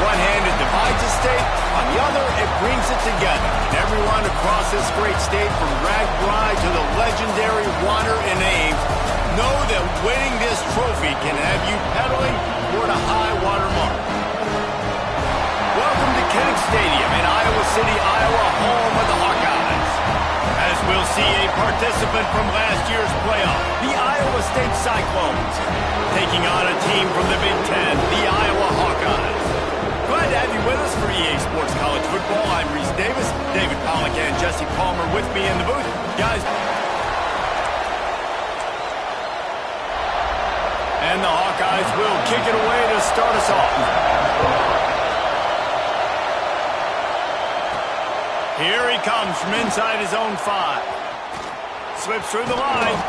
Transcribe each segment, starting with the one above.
one hand, it divides a state. On the other, it brings it together. And everyone across this great state, from RAGBRAI to the legendary water in Ames, know that winning this trophy can have you pedaling toward a high water mark. Welcome to Kinnick Stadium in Iowa City, Iowa, home of the Hawkeyes. As we'll see a participant from last year's playoff, the Iowa State Cyclones, taking on a team from the Big Ten, the Iowa Hawkeyes. Glad to have you with us for EA Sports College Football. I'm Reese Davis, David Pollack and Jesse Palmer with me in the booth. Guys. And the Hawkeyes will kick it away to start us off. Here he comes from inside his own 5. Slips through the line.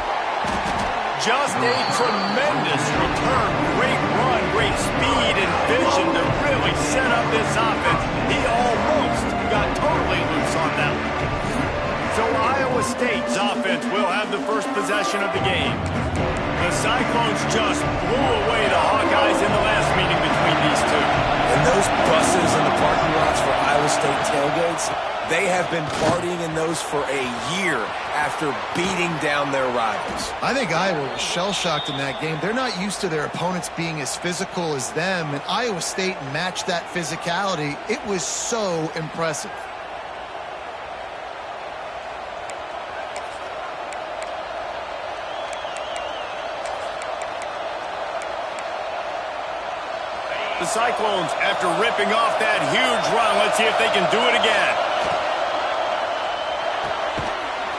Just a tremendous return. Great run, great speed and vision to really set up this offense. He almost got totally loose on that one. So Iowa State's offense will have the first possession of the game. The Cyclones just blew away the Hawkeyes in the last meeting between these two. And those buses in the parking lots for Iowa State tailgates, they have been partying in those for a year after beating down their rivals. I think Iowa was shell-shocked in that game. They're not used to their opponents being as physical as them, and Iowa State matched that physicality. It was so impressive. The Cyclones, after ripping off that huge run, let's see if they can do it again.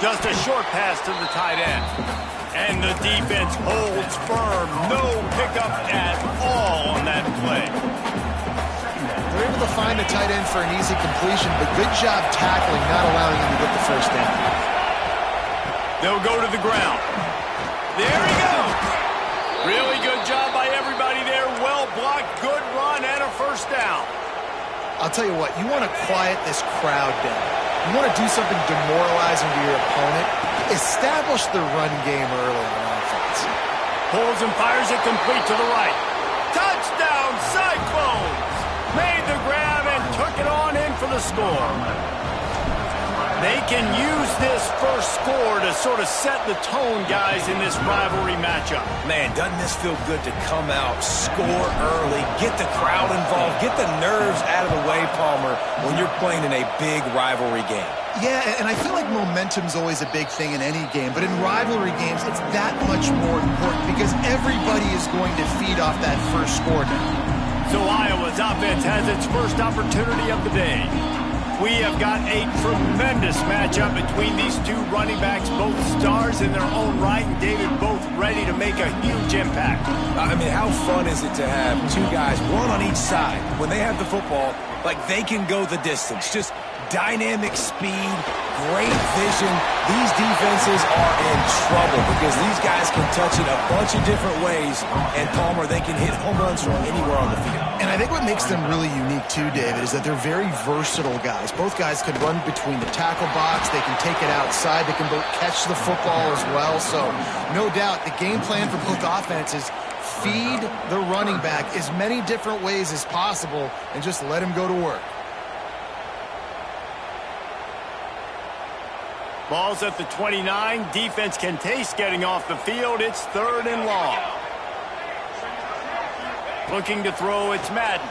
Just a short pass to the tight end. And the defense holds firm. No pickup at all on that play. They're able to find the tight end for an easy completion, but good job tackling, not allowing him to get the first down. They'll go to the ground. There he goes. Really good job by everybody there. Well blocked, good run, and a first down. I'll tell you what, you want to quiet this crowd down. You want to do something demoralizing to your opponent. Establish the run game early on offense. Pulls and fires it complete to the right. Touchdown, Cyclones! Made the grab and took it on in for the score. They can use this first score to sort of set the tone, guys, in this rivalry matchup. Man, doesn't this feel good to come out, score early, get the crowd involved, get the nerves out of the way, Palmer, when you're playing in a big rivalry game. Yeah, and I feel like momentum's always a big thing in any game, but in rivalry games, it's that much more important because everybody is going to feed off that first score now. So Iowa's offense has its first opportunity of the day. We have got a tremendous matchup between these two running backs, both stars in their own right, and David, both ready to make a huge impact. I mean, how fun is it to have two guys, one on each side, when they have the football, like they can go the distance. Just dynamic speed, great vision. These defenses are in trouble because these guys can touch it a bunch of different ways, and Palmer, they can hit home runs from anywhere on the field. And I think what makes them really unique too, David, is that they're very versatile guys. Both guys can run between the tackle box. They can take it outside. They can both catch the football as well. So no doubt the game plan for both offenses, feed the running back as many different ways as possible and just let him go to work. Ball's at the 29. Defense can taste getting off the field. It's 3rd and long. Looking to throw, it's Madden.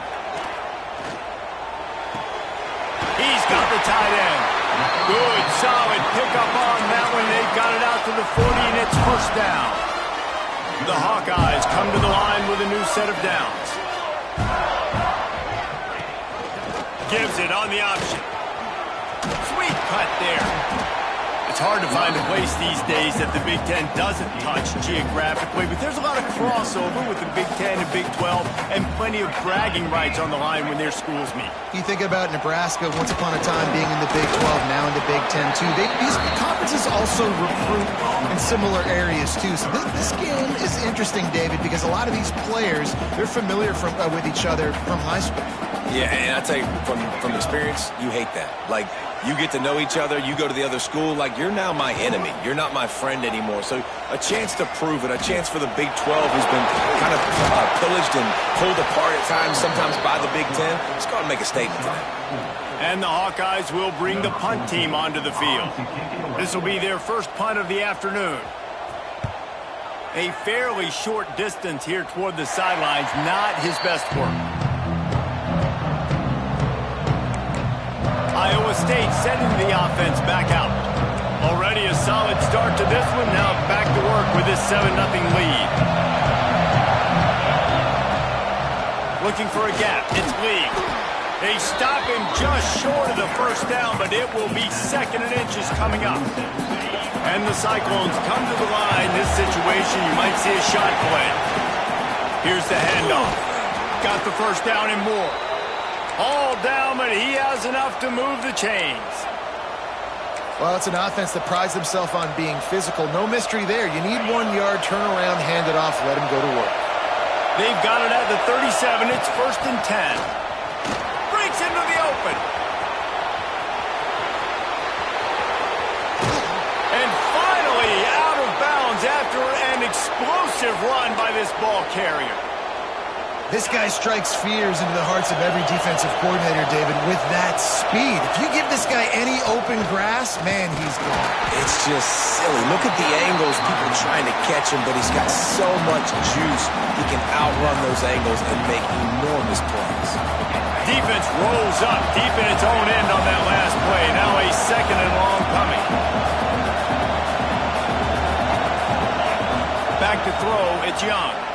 He's got the tight end. Good, solid pickup on that one. They've got it out to the 40, and it's first down. The Hawkeyes come to the line with a new set of downs. Gives it on the option. Sweet cut there. It's hard to find a place these days that the Big Ten doesn't touch geographically, but there's a lot of crossover with the Big Ten and Big 12 and plenty of bragging rights on the line when their schools meet. You think about Nebraska once upon a time being in the Big 12, now in the Big Ten too. These conferences also recruit in similar areas too. So this game is interesting, David, because a lot of these players, they're familiar with each other from high school. Yeah, and I tell you, from experience, you hate that. Like, you get to know each other, you go to the other school, like, you're now my enemy. You're not my friend anymore. So a chance to prove it, a chance for the Big 12, who's been kind of pillaged and pulled apart at times, sometimes by the Big 10. Just go and make a statement today. And the Hawkeyes will bring the punt team onto the field. This will be their first punt of the afternoon. A fairly short distance here toward the sidelines, not his best work. Iowa State sending the offense back out. Already a solid start to this one. Now back to work with this 7-0 lead. Looking for a gap. It's Lee. They stop him just short of the first down, but it will be 2nd and inches coming up. And the Cyclones come to the line. This situation, you might see a shot play. Here's the handoff. Got the first down and more. All down, but he has enough to move the chains. Well, it's an offense that prides themselves on being physical. No mystery there. You need 1 yard, turn around, hand it off, let him go to work. They've got it at the 37. It's 1st and 10. Breaks into the open. And finally out of bounds after an explosive run by this ball carrier. This guy strikes fears into the hearts of every defensive coordinator, David, with that speed. If you give this guy any open grass, man, he's gone. It's just silly. Look at the angles, people trying to catch him, but he's got so much juice. He can outrun those angles and make enormous plays. Defense rolls up deep in its own end on that last play. Now a 2nd and long coming. Back to throw, it's Young.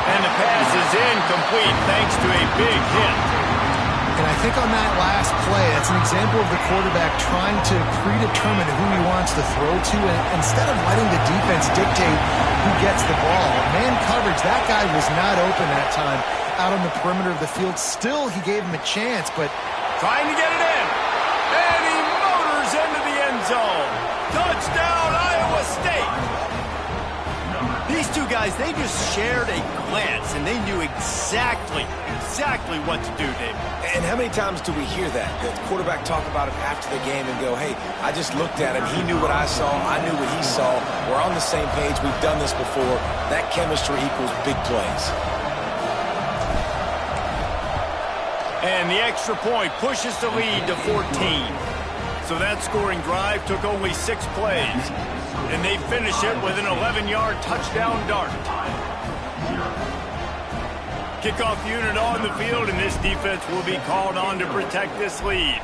And the pass is incomplete thanks to a big hit. And I think on that last play, that's an example of the quarterback trying to predetermine who he wants to throw to, and instead of letting the defense dictate who gets the ball. Man coverage, that guy was not open that time out on the perimeter of the field. Still, he gave him a chance, but trying to get it in. And he motors into the end zone. Touchdown, Iowa State. These two guys, they just shared a glance, and they knew exactly what to do, David. And how many times do we hear that? The quarterback talk about it after the game and go, hey, I just looked at him. He knew what I saw. I knew what he saw. We're on the same page. We've done this before. That chemistry equals big plays. And the extra point pushes the lead to 14. So that scoring drive took only 6 plays. And they finish it with an 11-yard touchdown dart. Kickoff unit on the field, and this defense will be called on to protect this lead.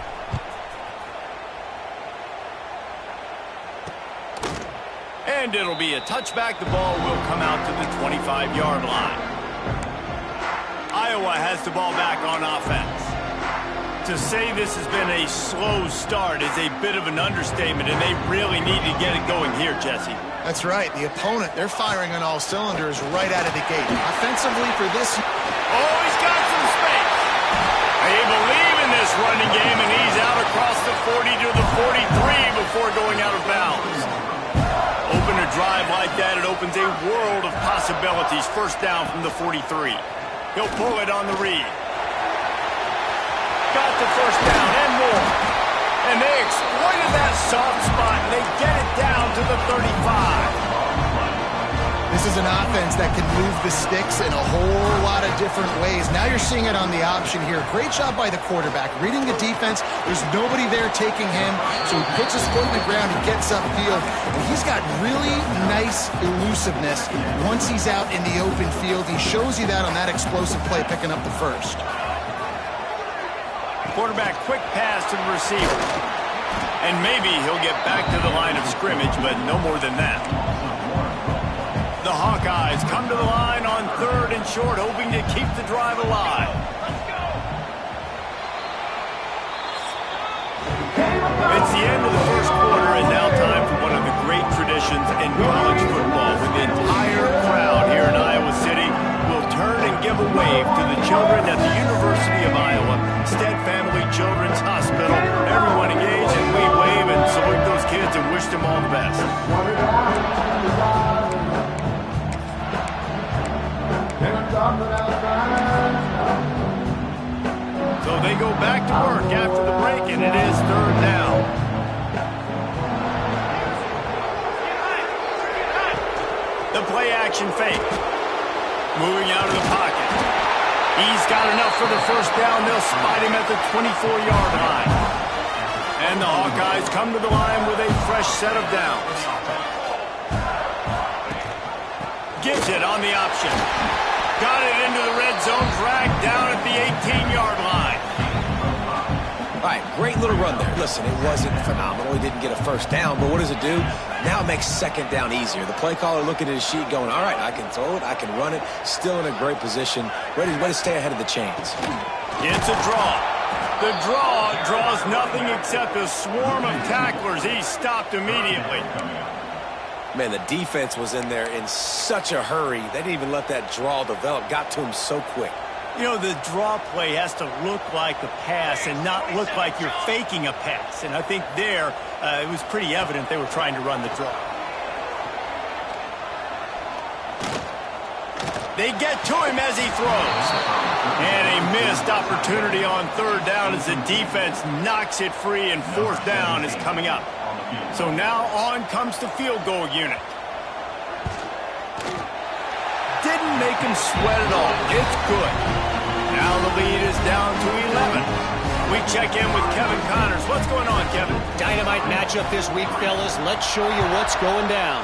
And it'll be a touchback. The ball will come out to the 25-yard line. Iowa has the ball back on offense. To say this has been a slow start is a bit of an understatement, and they really need to get it going here, Jesse. That's right. The opponent, they're firing on all cylinders right out of the gate. Offensively for this... Oh, he's got some space. They believe in this running game, and he's out across the 40 to the 43 before going out of bounds. Open a drive like that, it opens a world of possibilities. First down from the 43. He'll pull it on the read. Got the first down and more. And they exploited that soft spot, and they get it down to the 35. This is an offense that can move the sticks in a whole lot of different ways. Now you're seeing it on the option here. Great job by the quarterback. Reading the defense, there's nobody there taking him, so he puts his foot in the ground, he gets upfield, and he's got really nice elusiveness once he's out in the open field. He shows you that on that explosive play, picking up the first. Quarterback, quick pass to the receiver. And maybe he'll get back to the line of scrimmage, but no more than that. The Hawkeyes come to the line on 3rd and short, hoping to keep the drive alive. It's the end of the first quarter, and now time for one of the great traditions in college football. With the entire crowd here in Iowa City will turn and give a wave to the children at the University of Iowa, Stead Family Children's Hospital. Everyone engage, and we wave and salute those kids and wish them all the best. Talk about time. they go back to work after the break, and it is third down. The play action fake. Moving out of the pocket. He's got enough for the first down. They'll spot him at the 24-yard line. And the Hawkeyes come to the line with a fresh set of downs. Gives it on the option. Got it into the red zone, dragged down at the 18-yard line. All right, great little run there. Listen, it wasn't phenomenal. He didn't get a first down, but what does it do? Now it makes second down easier. The play caller looking at his sheet going, all right, I can throw it, I can run it, still in a great position, ready to stay ahead of the chains. Gets a draw. The draw draws nothing except a swarm of tacklers. He's stopped immediately. Man, the defense was in there in such a hurry. They didn't even let that draw develop. Got to him so quick. You know, the draw play has to look like a pass and not look like you're faking a pass. And I think there, it was pretty evident they were trying to run the draw. They get to him as he throws. And a missed opportunity on third down as the defense knocks it free, and fourth down is coming up. So now on comes the field goal unit. Didn't make him sweat at all. It's good. Now the lead is down to 11. We check in with Kevin Connors. What's going on, Kevin? Dynamite matchup this week, fellas. Let's show you what's going down.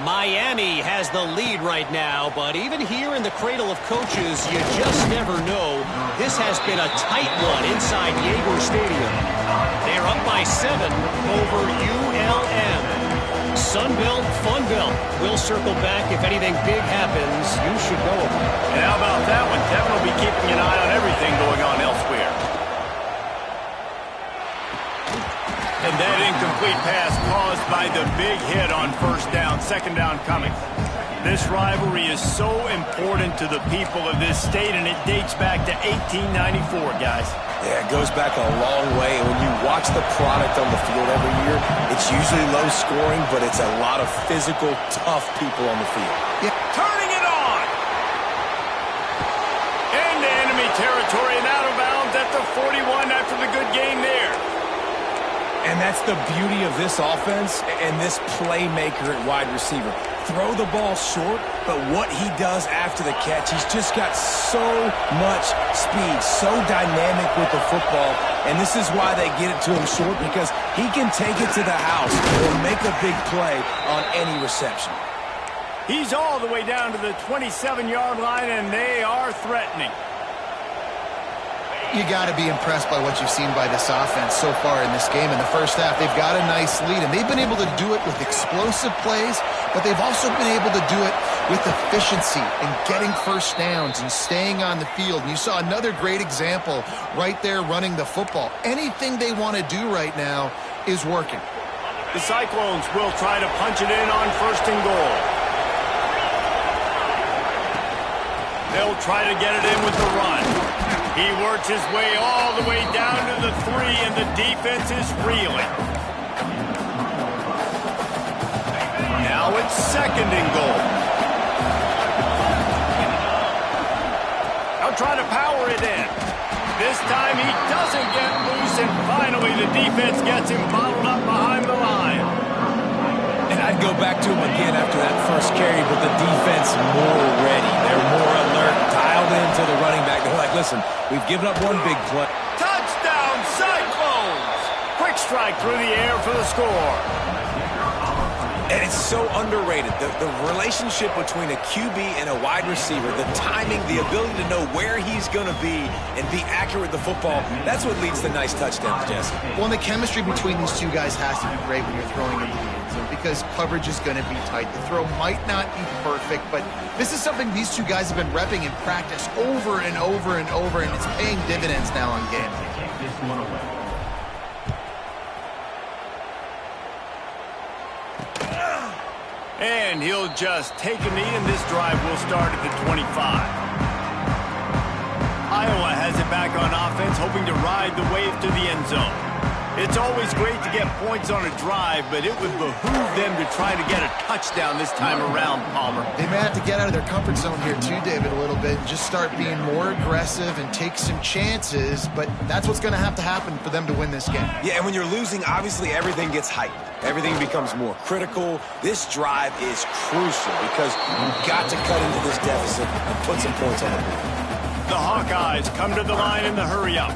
Miami has the lead right now, but even here in the cradle of coaches, you just never know. This has been a tight one inside Yager Stadium. They're up by 7 over ULM. Sunbelt, Funbelt. We'll circle back if anything big happens. You should know about it. And how about that one? Kevin will be keeping an eye on everything going on elsewhere. And that incomplete pass caused by the big hit on first down, second down coming. This rivalry is so important to the people of this state, and it dates back to 1894, guys. Yeah, it goes back a long way. And when you watch the product on the field every year, it's usually low scoring, but it's a lot of physical, tough people on the field. Yeah. Turning it on! Into enemy territory and out of bounds at the 41 after the good game there. And that's the beauty of this offense and this playmaker at wide receiver. Throw the ball short, but what he does after the catch, he's just got so much speed, so dynamic with the football. And this is why they get it to him short, because he can take it to the house or make a big play on any reception. He's all the way down to the 27-yard line, and they are threatening. You got to be impressed by what you've seen by this offense so far in this game. In the first half, they've got a nice lead, and they've been able to do it with explosive plays, but they've also been able to do it with efficiency and getting first downs and staying on the field. And you saw another great example right there running the football. Anything they want to do right now is working. The Cyclones will try to punch it in on first and goal. They'll try to get it in with the run. He works his way all the way down to the 3, and the defense is reeling. Now it's second and goal. They'll try to power it in. This time he doesn't get loose, and finally the defense gets him bottled up behind the line. And I'd go back to him again after that first carry, but the defense more ready. They're more alert, dialed into the running back. They're like, listen, we've given up one big play. Touchdown, Cyclones! Quick strike through the air for the score. And it's so underrated. The relationship between a QB and a wide receiver, the timing, the ability to know where he's going to be and be accurate with the football, that's what leads to nice touchdowns, Jesse. Well, and the chemistry between these two guys has to be great when you're throwing into the end zone, because coverage is going to be tight. The throw might not be perfect, but this is something these two guys have been repping in practice over and over and over, and it's paying dividends now on game. And he'll just take a knee, and this drive will start at the 25. Iowa has it back on offense, hoping to ride the wave to the end zone. It's always great to get points on a drive, but it would behoove them to try to get a touchdown this time around, Palmer. They may have to get out of their comfort zone here too, David, a little bit, and just start being more aggressive and take some chances, but that's what's going to happen for them to win this game. Yeah, and when you're losing, obviously everything gets heightened. Everything becomes more critical. This drive is crucial because you've got to cut into this deficit and put some points on the board. The Hawkeyes come to the line in the hurry-up.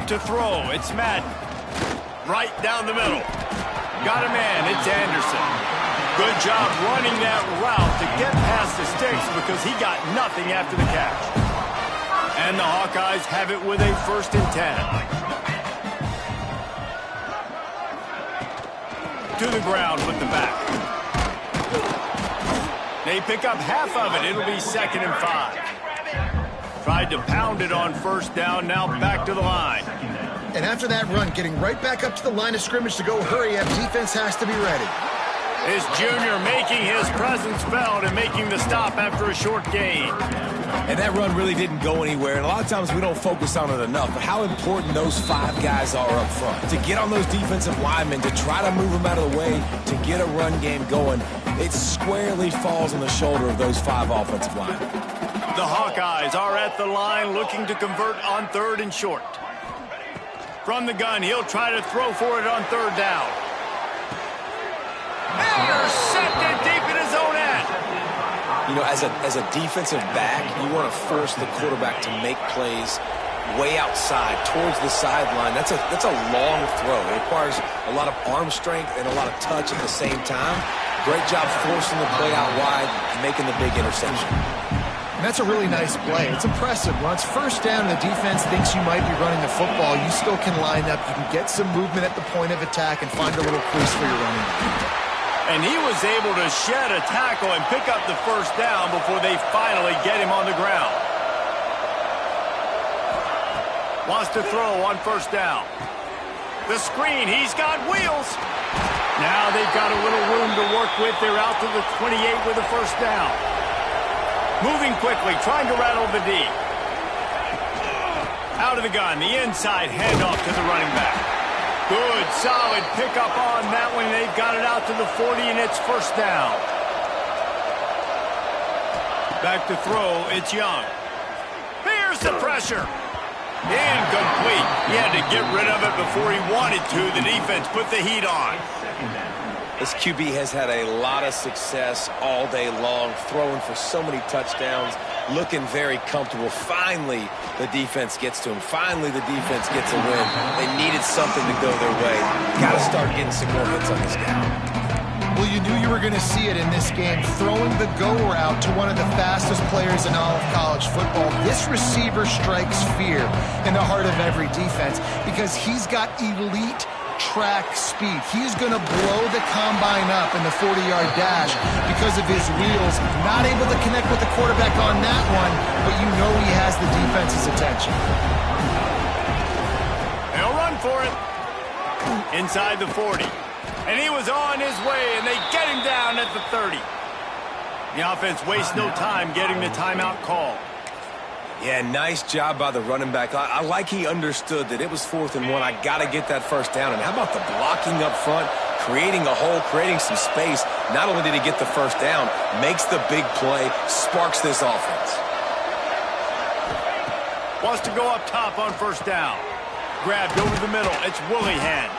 To throw, it's Madden. Right down the middle. Got a man, it's Anderson. Good job running that route to get past the sticks because he got nothing after the catch. And the Hawkeyes have it with a 1st and 10. To the ground with the back. They pick up half of it. It'll be 2nd and 5. Tried to pound it on 1st down, now back to the line. And after that run, getting right back up to the line of scrimmage to go hurry up, defense has to be ready. This junior making his presence felt and making the stop after a short gain. And that run really didn't go anywhere, and a lot of times we don't focus on it enough, but how important those 5 guys are up front. To get on those defensive linemen, to try to move them out of the way, to get a run game going, it squarely falls on the shoulder of those 5 offensive linemen. The Hawkeyes are at the line looking to convert on 3rd and short. From the gun, he'll try to throw for it on 3rd down. Intercepted deep in his own end. You know, as a defensive back, you want to force the quarterback to make plays way outside, towards the sideline. That's a long throw. It requires a lot of arm strength and a lot of touch at the same time. Great job forcing the play out wide, making the big interception. And that's a really nice play. It's impressive. When it's 1st down and the defense thinks you might be running the football, you still can line up. You can get some movement at the point of attack and find a little crease for your running back. And he was able to shed a tackle and pick up the 1st down before they finally get him on the ground. Wants to throw on 1st down. The screen, he's got wheels. Now they've got a little room to work with. They're out to the 28 with a 1st down. Moving quickly, trying to rattle the D. Out of the gun, the inside handoff to the running back. Good, solid pickup on that one. They've got it out to the 40, and it's 1st down. Back to throw, it's Young. Here's the pressure. Incomplete. He had to get rid of it before he wanted to. The defense put the heat on. This QB has had a lot of success all day long, throwing for so many touchdowns, looking very comfortable. Finally, the defense gets to him. Finally, the defense gets a win. They needed something to go their way. Got to start getting some more hits on this guy. Well, you knew you were going to see it in this game, throwing the go route to one of the fastest players in all of college football. This receiver strikes fear in the heart of every defense because he's got elite track speed. He's going to blow the combine up in the 40-yard dash because of his wheels. Not able to connect with the quarterback on that one, but you know he has the defense's attention. They'll run for it. Inside the 40. And he was on his way, and they get him down at the 30. The offense wastes no time getting the timeout call. Yeah, nice job by the running back. I like he understood that it was 4th and 1. I got to get that 1st down. And how about the blocking up front, creating a hole, creating some space. Not only did he get the 1st down, makes the big play, sparks this offense. Wants to go up top on 1st down. Grabbed over the middle. It's Willihan.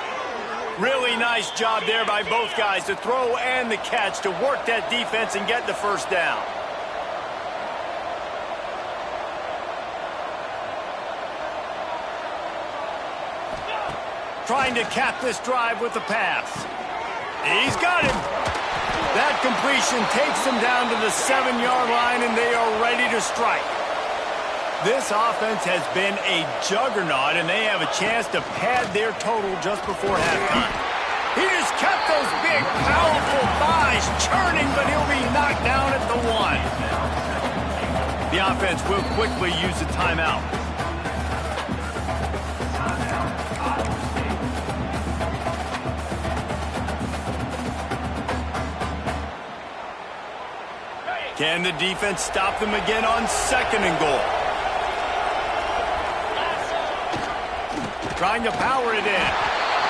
Really nice job there by both guys to throw and the catch to work that defense and get the 1st down. Trying to cap this drive with the pass. He's got him. That completion takes them down to the 7-yard line, and they are ready to strike. This offense has been a juggernaut, and they have a chance to pad their total just before halftime. He just kept those big, powerful thighs churning, but he'll be knocked down at the 1. The offense will quickly use the timeout. Can the defense stop them again on 2nd and goal? Trying to power it in.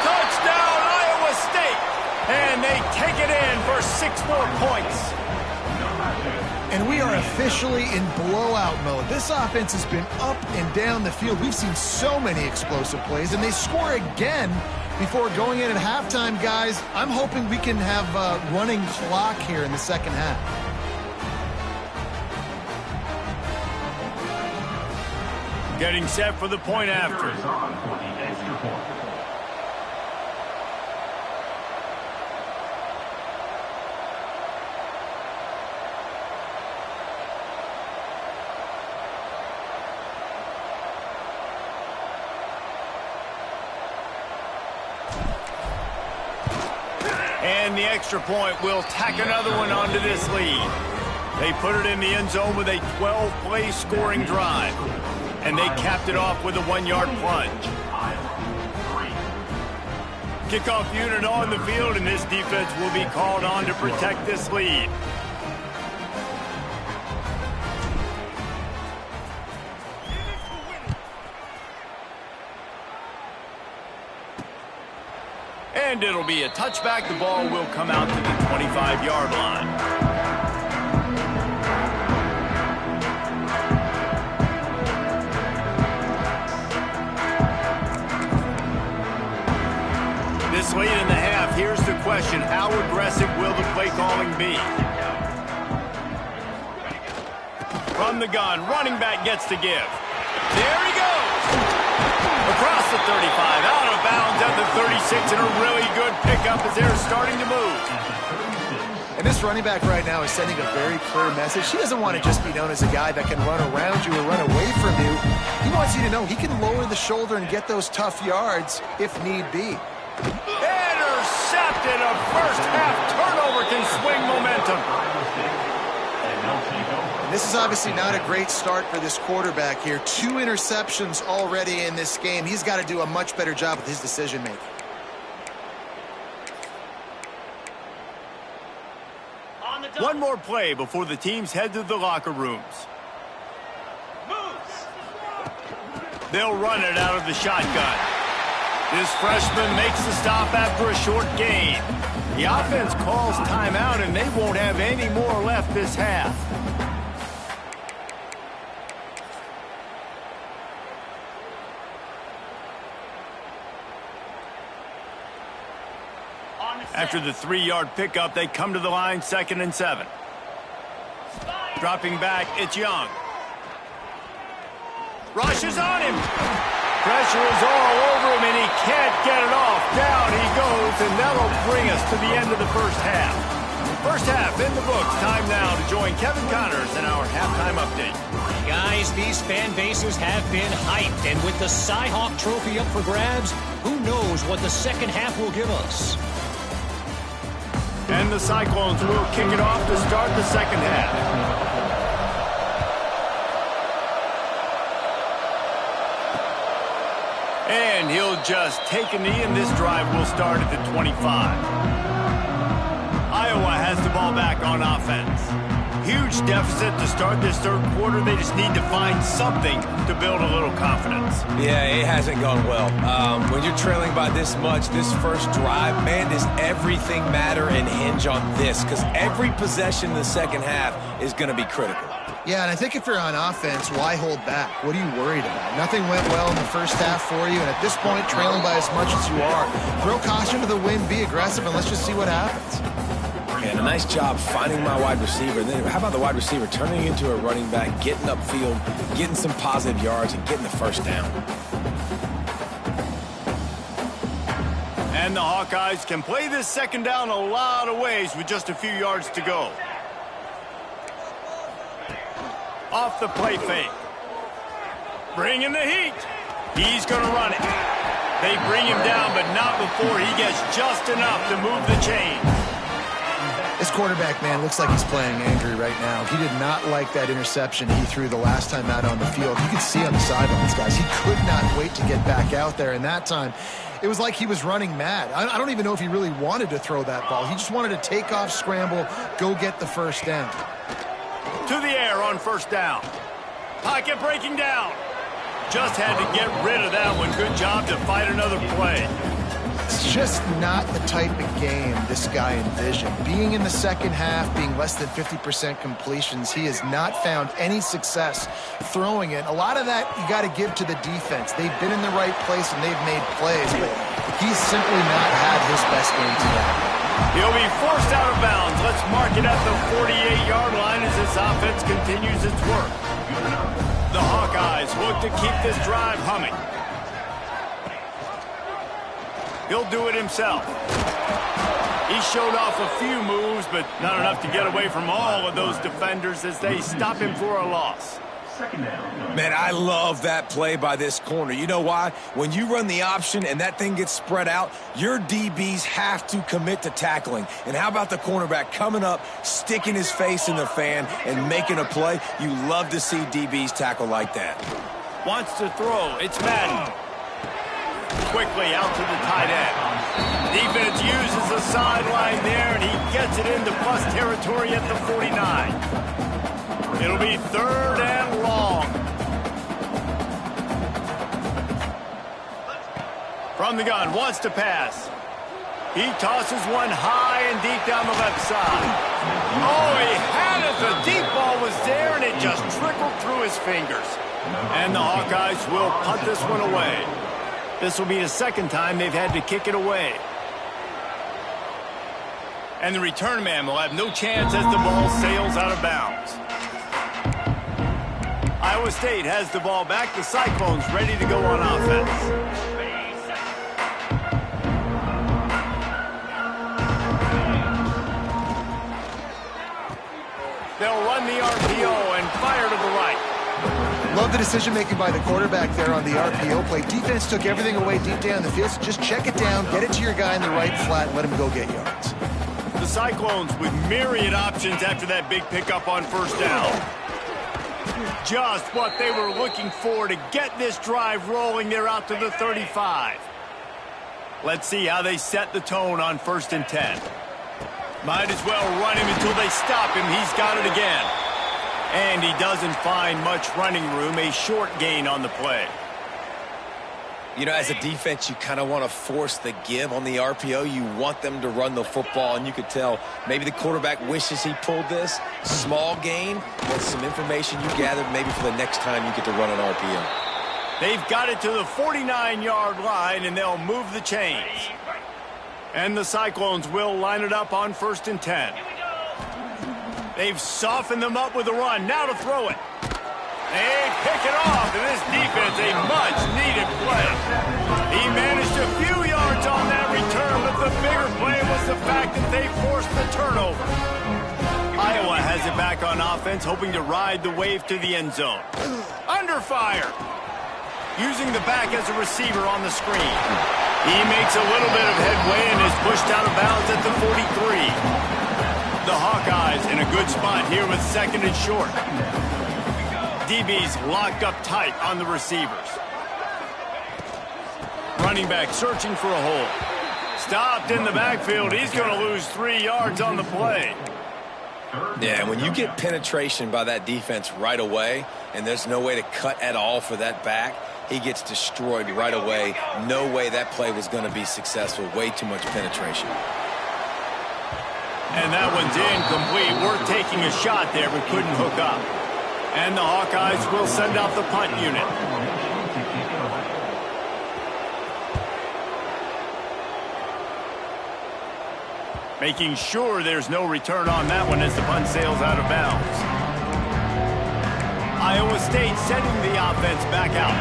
Touchdown, Iowa State! And they take it in for 6 more points. And we are officially in blowout mode. This offense has been up and down the field. We've seen so many explosive plays, and they score again before going in at halftime, guys. I'm hoping we can have a running clock here in the second half. Getting set for the point after. And the extra point will tack another one onto this lead. They put it in the end zone with a 12-play scoring drive. And they capped it off with a 1-yard plunge. Kickoff unit on the field, and this defense will be called on to protect this lead. And it'll be a touchback. The ball will come out to the 25-yard line. This late in the half, here's the question. How aggressive will the play calling be? From the gun, running back gets to give. There he goes! Across the 35, out of bounds at the 36, and a really good pickup as they're starting to move. And this running back right now is sending a very clear message. He doesn't want to just be known as a guy that can run around you or run away from you. He wants you to know he can lower the shoulder and get those tough yards if need be. Intercepted. A first half turnover can swing momentum. This is obviously not a great start for this quarterback here. 2 interceptions already in this game. He's got to do a much better job with his decision-making. One more play before the teams head to the locker rooms. They'll run it out of the shotgun. This freshman makes the stop after a short gain. The offense calls timeout, and they won't have any more left this half. After the 3-yard pickup, they come to the line, 2nd and 7. Dropping back, it's Young. Rush is on him. Pressure is all over him, and he can't get it off. Down he goes, and that'll bring us to the end of the first half. First half in the books. Time now to join Kevin Connors in our halftime update. Guys, these fan bases have been hyped, and with the Cy-Hawk Trophy up for grabs, who knows what the second half will give us. And the Cyclones will kick it off to start the second half. And he'll just take a knee, and this drive will start at the 25. Iowa has the ball back on offense. Huge deficit to start this third quarter. They just need to find something to build a little confidence. Yeah, it hasn't gone well. When you're trailing by this much, this first drive, man, does everything matter and hinge on this? Because every possession in the second half is going to be critical. Yeah, and I think if you're on offense, why hold back? What are you worried about? Nothing went well in the first half for you, and at this point, trailing by as much as you are, throw caution to the wind, be aggressive, and let's just see what happens. And a nice job finding my wide receiver. And then how about the wide receiver turning into a running back, getting upfield, getting some positive yards, and getting the first down. And the Hawkeyes can play this second down a lot of ways with just a few yards to go. Off the play fake. Bringing the heat. He's going to run it. They bring him down, but not before he gets just enough to move the chain. This quarterback, man, looks like he's playing angry right now. He did not like that interception he threw the last time out on the field. You could see on the sidelines, guys. He could not wait to get back out there, and that time it was like he was running mad. I don't even know if he really wanted to throw that ball. He just wanted to take off, scramble, go get the first down. To the air on first down. Pocket breaking down. Just had to get rid of that one. Good job to fight another play. It's just not the type of game this guy envisioned. Being in the second half, being less than 50% completions, he has not found any success throwing it. A lot of that you got to give to the defense. They've been in the right place and they've made plays, but he's simply not had his best game today. He'll be forced out of bounds. Let's mark it at the 48-yard line as this offense continues its work. The Hawkeyes look to keep this drive humming. He'll do it himself. He showed off a few moves, but not enough to get away from all of those defenders as they stop him for a loss. Man, I love that play by this corner. You know why? When you run the option and that thing gets spread out, your DBs have to commit to tackling. And how about the cornerback coming up, sticking his face in the fan, and making a play? You love to see DBs tackle like that. Wants to throw. It's Madden. Quickly out to the tight end. Defense uses the sideline there, and he gets it into plus territory at the 49. It'll be 3rd and long. From the gun, wants to pass. He tosses one high and deep down the left side. Oh, he had it. The deep ball was there, and it just trickled through his fingers. And the Hawkeyes will punt this one away. This will be the second time they've had to kick it away. And the return man will have no chance as the ball sails out of bounds. Iowa State has the ball back. The Cyclones ready to go on offense. They'll run the RPO and fire to the right. Love the decision-making by the quarterback there on the RPO play. Defense took everything away deep down the field, so just check it down, get it to your guy in the right flat, and let him go get yards. The Cyclones with myriad options after that big pickup on first down. Just what they were looking for to get this drive rolling. They're out to the 35. Let's see how they set the tone on 1st and 10. Might as well run him until they stop him. He's got it again. And he doesn't find much running room. A short gain on the play. You know, as a defense, you kind of want to force the give on the RPO. You want them to run the football, and you could tell maybe the quarterback wishes he pulled this. Small gain, but some information you gathered maybe for the next time you get to run an RPO. They've got it to the 49-yard line, and they'll move the chains. And the Cyclones will line it up on 1st and 10. They've softened them up with a run. Now to throw it. They pick it off, and this defense, a much-needed play. He managed a few yards on that return, but the bigger play was the fact that they forced the turnover. Iowa has it back on offense, hoping to ride the wave to the end zone. Under fire. Using the back as a receiver on the screen. He makes a little bit of headway and is pushed out of bounds at the 43. The Hawkeyes in a good spot here with 2nd and short. DB's locked up tight on the receivers. Running back searching for a hole. Stopped in the backfield. He's going to lose 3 yards on the play. Yeah, when you get penetration by that defense right away, and there's no way to cut at all for that back, he gets destroyed right away. No way that play was going to be successful. Way too much penetration. And that one's incomplete. We're taking a shot there, but couldn't hook up. And the Hawkeyes will send out the punt unit. Making sure there's no return on that one as the punt sails out of bounds. Iowa State sending the offense back out.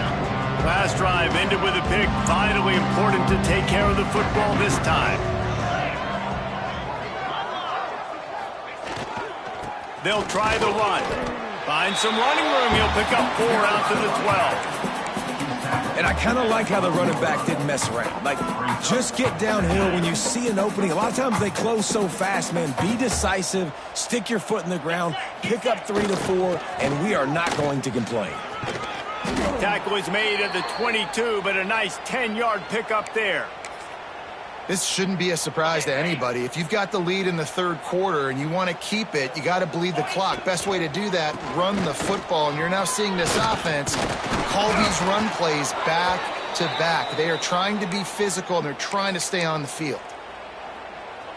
Last drive ended with a pick. Vitally important to take care of the football this time. They'll try the run. Find some running room. He'll pick up 4 out to the 12. And I kind of like how the running back didn't mess around. Like, just get downhill when you see an opening. A lot of times they close so fast, man. Be decisive. Stick your foot in the ground. Pick up 3 to 4, and we are not going to complain. Tackle is made at the 22, but a nice 10-yard pickup there. This shouldn't be a surprise to anybody. If you've got the lead in the third quarter and you want to keep it, you got to bleed the clock. Best way to do that, run the football. And you're now seeing this offense call these run plays back to back. They are trying to be physical, and they're trying to stay on the field.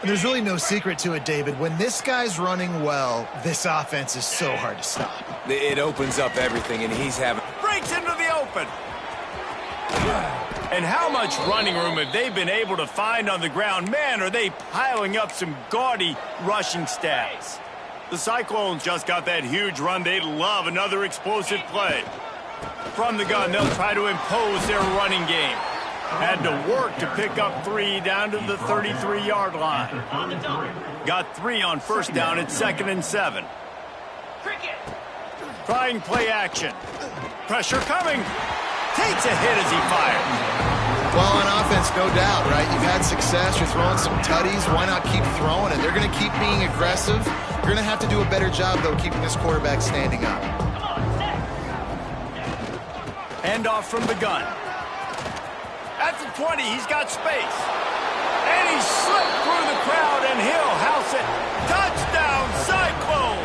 And there's really no secret to it, David. When this guy's running well, this offense is so hard to stop. It opens up everything, and he's having... Breaks into the open. And how much running room have they been able to find on the ground? Man, are they piling up some gaudy rushing stats. The Cyclones just got that huge run. They love another explosive play. From the gun, they'll try to impose their running game. Had to work to pick up 3 down to the 33-yard line. Got 3 on first down at 2nd and 7. Trying play action. Pressure coming. Takes a hit as he fires. Well, on offense, no doubt, right? You've had success. You're throwing some tutties. Why not keep throwing it? They're going to keep being aggressive. You're going to have to do a better job, though, keeping this quarterback standing up. Handoff from the gun. At the 20, he's got space. And he slipped through the crowd, and he'll house it. Touchdown, Cyclones!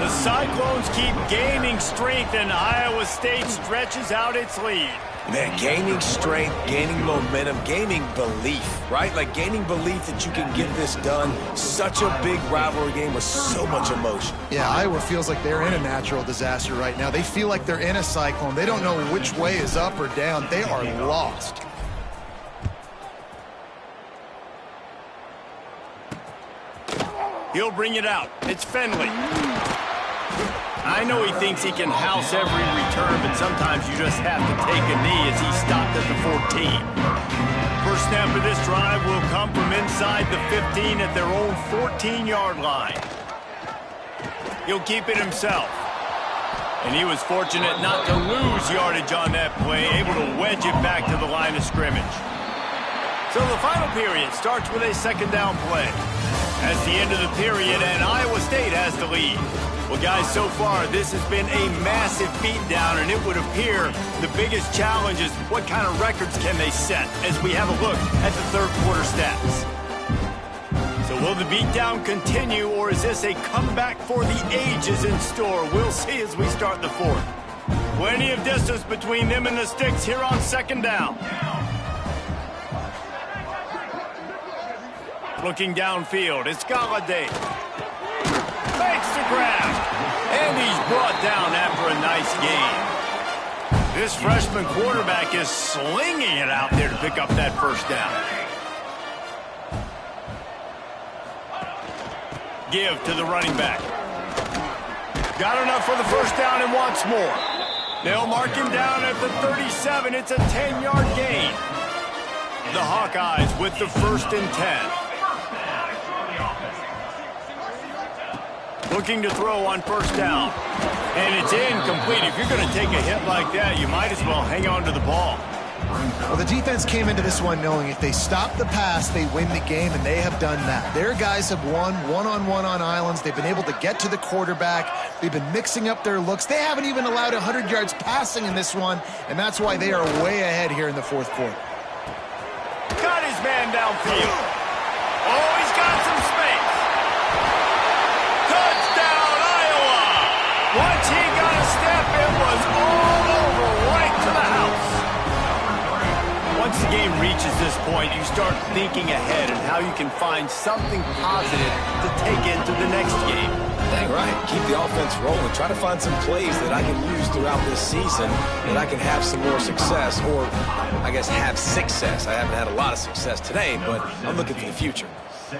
The Cyclones keep gaining strength, and Iowa State stretches out its lead. Man, gaining strength, gaining momentum, gaining belief, right? Like gaining belief that you can get this done. Such a big rivalry game with so much emotion. Yeah, Iowa feels like they're in a natural disaster right now. They feel like they're in a cyclone. They don't know which way is up or down. They are lost. He'll bring it out. It's Finley. I know he thinks he can house every return, but sometimes you just have to take a knee as he stopped at the 14. First snap of this drive will come from inside the 15 at their own 14-yard line. He'll keep it himself. And he was fortunate not to lose yardage on that play, able to wedge it back to the line of scrimmage. So the final period starts with a second down play. That's the end of the period, and Iowa State has the lead. Well, guys, so far, this has been a massive beatdown, and it would appear the biggest challenge is what kind of records can they set as we have a look at the third quarter stats. So will the beatdown continue, or is this a comeback for the ages in store? We'll see as we start the fourth. Plenty of distance between them and the sticks here on second down. Looking downfield, it's Galladay. Makes the grab. And he's brought down after a nice gain. This freshman quarterback is slinging it out there to pick up that first down. Give to the running back. Got enough for the first down and wants more. They'll mark him down at the 37. It's a 10-yard gain. The Hawkeyes with the 1st and 10. Looking to throw on first down. And it's incomplete. If you're going to take a hit like that, you might as well hang on to the ball. Well, the defense came into this one knowing if they stop the pass, they win the game, and they have done that. Their guys have won one-on-one on islands. They've been able to get to the quarterback. They've been mixing up their looks. They haven't even allowed 100 yards passing in this one, and that's why they are way ahead here in the fourth quarter. Got his man downfield. Oh, he's got some space. Touchdown, Iowa! Once he got a step, it was all over, right to the house. Once the game reaches this point, you start thinking ahead and how you can find something positive to take into the next game. Dang right. Keep the offense rolling. Try to find some plays that I can use throughout this season that I can have some more success, or I guess have success. I haven't had a lot of success today, but I'm looking for the future. He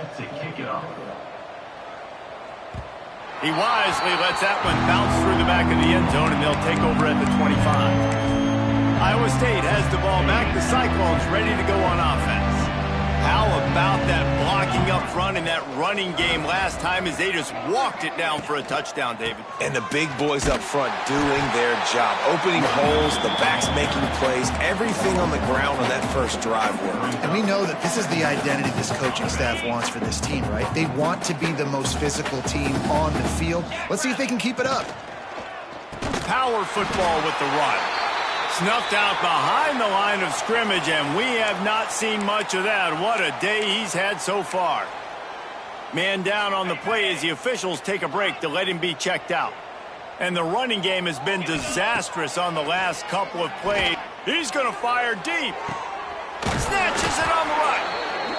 wisely lets that one bounce through the back of the end zone, and they'll take over at the 25. Iowa State has the ball back. The Cyclones ready to go on offense. How about that blocking up front and that running game last time as they just walked it down for a touchdown, David? And the big boys up front doing their job. Opening holes, the backs making plays, everything on the ground on that first drive worked. And we know that this is the identity this coaching staff wants for this team, right? They want to be the most physical team on the field. Let's see if they can keep it up. Power football with the run. Snuffed out behind the line of scrimmage, and we have not seen much of that. What a day he's had so far. Man down on the play as the officials take a break to let him be checked out. And the running game has been disastrous on the last couple of plays. He's going to fire deep. Snatches it on the right.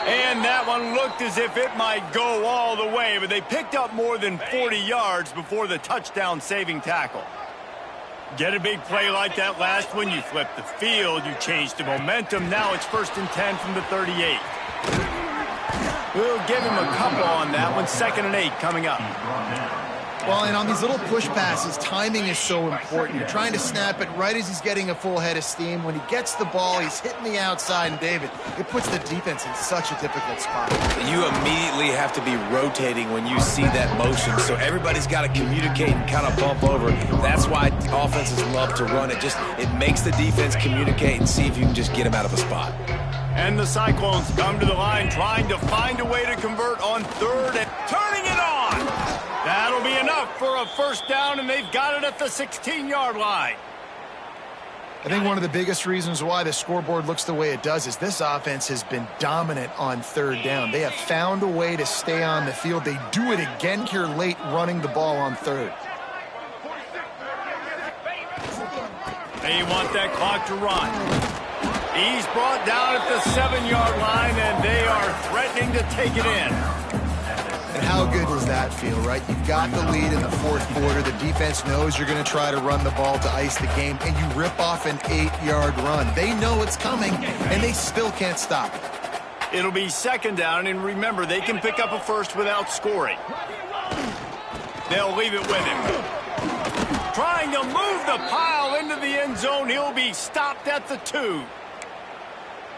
And that one looked as if it might go all the way, but they picked up more than 40 yards before the touchdown-saving tackle. Get a big play like that last one, you flip the field, you change the momentum. Now it's 1st and 10 from the 38. We'll give him a couple on that one. 2nd and 8 coming up. Well, and on these little push passes, timing is so important. You're trying to snap it right as he's getting a full head of steam. When he gets the ball, he's hitting the outside, and David, it puts the defense in such a difficult spot. You immediately have to be rotating when you see that motion, so everybody's got to communicate and kind of bump over. That's why offenses love to run it. It makes the defense communicate and see if you can just get them out of a spot. And the Cyclones come to the line trying to find a way to convert on 3rd and turning it on. That'll be enough for a 1st down, and they've got it at the 16-yard line. I think one of the biggest reasons why the scoreboard looks the way it does is this offense has been dominant on 3rd down. They have found a way to stay on the field. They do it again here late, running the ball on 3rd. They want that clock to run. He's brought down at the 7-yard line, and they are threatening to take it in. And how good does that feel, right? You've got the lead in the 4th quarter. The defense knows you're going to try to run the ball to ice the game, and you rip off an 8-yard run. They know it's coming, and they still can't stop it. It'll be 2nd down, and remember, they can pick up a 1st without scoring. They'll leave it with him. Trying to move the pile into the end zone. He'll be stopped at the 2.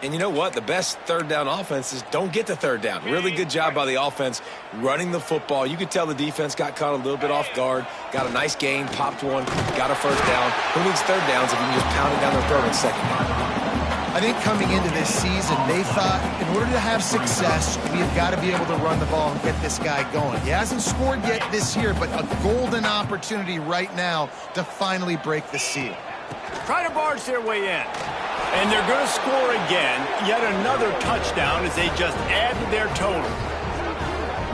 And you know what? The best 3rd down offenses don't get to 3rd down. Really good job by the offense running the football. You could tell the defense got caught a little bit off guard, got a nice gain, popped one, got a 1st down. Who needs 3rd downs if you can just pound it down their throat in 2nd down? I think coming into this season, they thought in order to have success, we have got to be able to run the ball and get this guy going. He hasn't scored yet this year, but a golden opportunity right now to finally break the seal. Try to barge their way in. And they're going to score again. Yet another touchdown as they just added their total.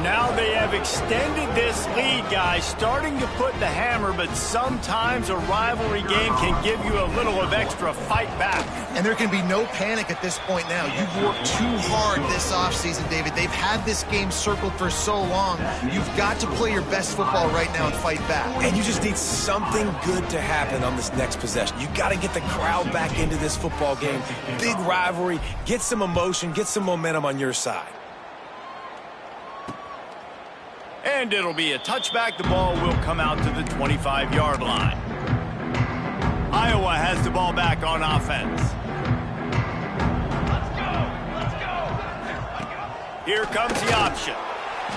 Now they have extended this lead, guys, starting to put the hammer, but sometimes a rivalry game can give you a little of extra fight back. And there can be no panic at this point now. You've worked too hard this offseason, David. They've had this game circled for so long. You've got to play your best football right now and fight back. And you just need something good to happen on this next possession. You got to get the crowd back into this football game. Big rivalry. Get some emotion. Get some momentum on your side. And it'll be a touchback. The ball will come out to the 25-yard line. Iowa has the ball back on offense. Here comes the option.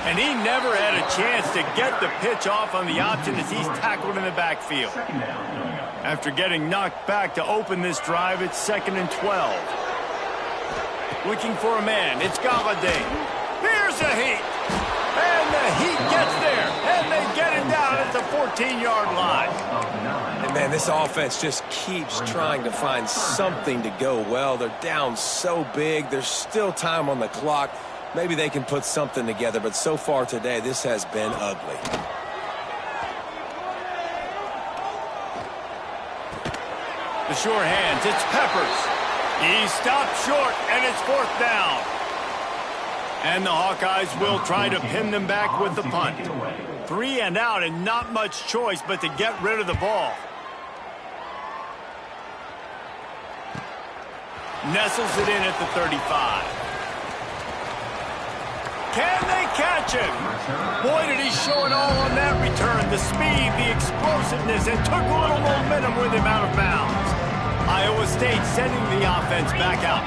And he never had a chance to get the pitch off on the option as he's tackled in the backfield. After getting knocked back to open this drive, it's 2nd and 12. Looking for a man. It's Galladay. Here's a heat. And the Heat gets there, and they get it down at the 14-yard line. And, man, this offense just keeps trying to find something to go well. They're down so big. There's still time on the clock. Maybe they can put something together, but so far today, this has been ugly. The sure hands, it's Peppers. He stopped short, and it's 4th down. And the Hawkeyes will try to pin them back with the punt. 3 and out, and not much choice but to get rid of the ball. Nestles it in at the 35. Can they catch him? Boy, did he show it all on that return. The speed, the explosiveness, and took a little momentum with him out of bounds. Iowa State sending the offense back out.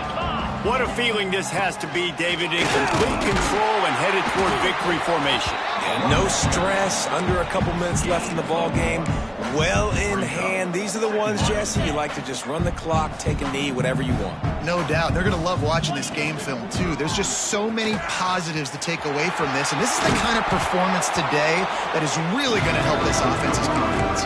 What a feeling this has to be, David, in complete control and headed toward victory formation. Yeah, no stress, under a couple minutes left in the ball game. Well in hand. These are the ones, Jesse, you like to just run the clock, take a knee, whatever you want. No doubt. They're going to love watching this game film, too. There's just so many positives to take away from this, and this is the kind of performance today that is really going to help this offense's confidence.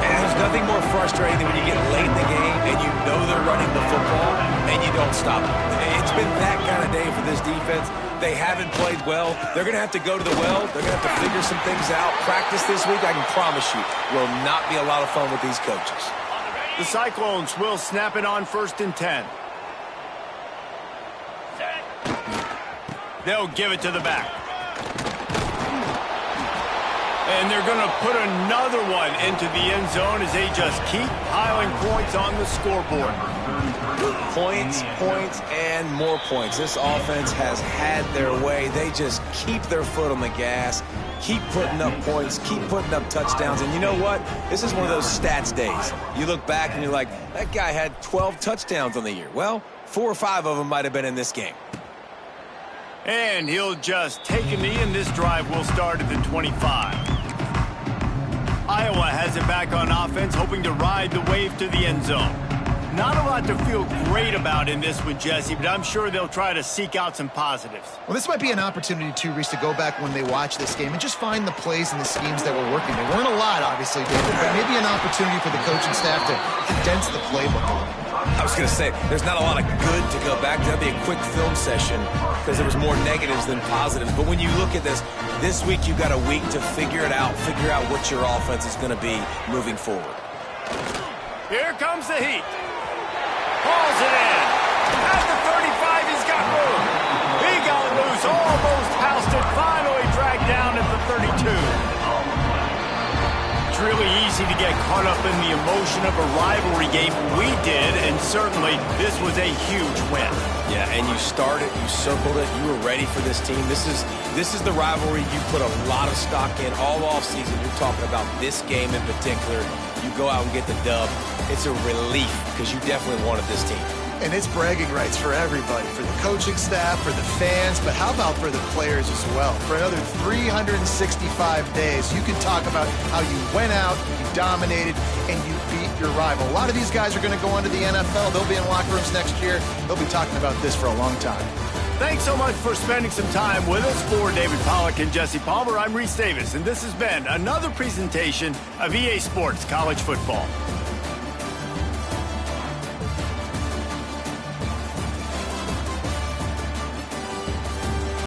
And there's nothing more frustrating than when you get late in the game and you know they're running the football and you don't stop them. It's been that kind of day for this defense. They haven't played well. They're going to have to go to the well. They're going to have to figure some things out. Practice this week, I can promise you, will not be a lot of fun with these coaches. The Cyclones will snap it on 1st and 10. They'll give it to the back. And they're going to put another one into the end zone as they just keep piling points on the scoreboard. Points, points, and more points. This offense has had their way. They just keep their foot on the gas, keep putting up points, keep putting up touchdowns. And you know what? This is one of those stats days. You look back and you're like, that guy had 12 touchdowns on the year. Well, 4 or 5 of them might have been in this game. And he'll just take a knee, and this drive will start at the 25. Iowa has it back on offense, hoping to ride the wave to the end zone. Not a lot to feel great about in this one, Jesse, but I'm sure they'll try to seek out some positives. Well, this might be an opportunity, too, Reese, to go back when they watch this game and just find the plays and the schemes that were working. There weren't a lot, obviously, David, but maybe an opportunity for the coaching staff to condense the playbook a little. I was going to say, there's not a lot of good to go back to. That'd be a quick film session because there was more negatives than positives. But when you look at this week you've got a week to figure it out, figure out what your offense is going to be moving forward. Here comes the heat. Hauls it in. At the 35, he's got room. He got loose, almost housed it, finally dragged down at the 32. It's really easy to get caught up in the emotion of a rivalry game. We did, and certainly this was a huge win. Yeah, and you started, you circled it, you were ready for this team. This is the rivalry you put a lot of stock in all offseason. You're talking about this game in particular. You go out and get the dub. It's a relief because you definitely wanted this team. And it's bragging rights for everybody, for the coaching staff, for the fans, but how about for the players as well? For another 365 days, you can talk about how you went out, you dominated, and you beat your rival. A lot of these guys are going to go on to the NFL. They'll be in locker rooms next year. They'll be talking about this for a long time. Thanks so much for spending some time with us. For David Pollack and Jesse Palmer, I'm Reese Davis, and this has been another presentation of EA Sports College Football.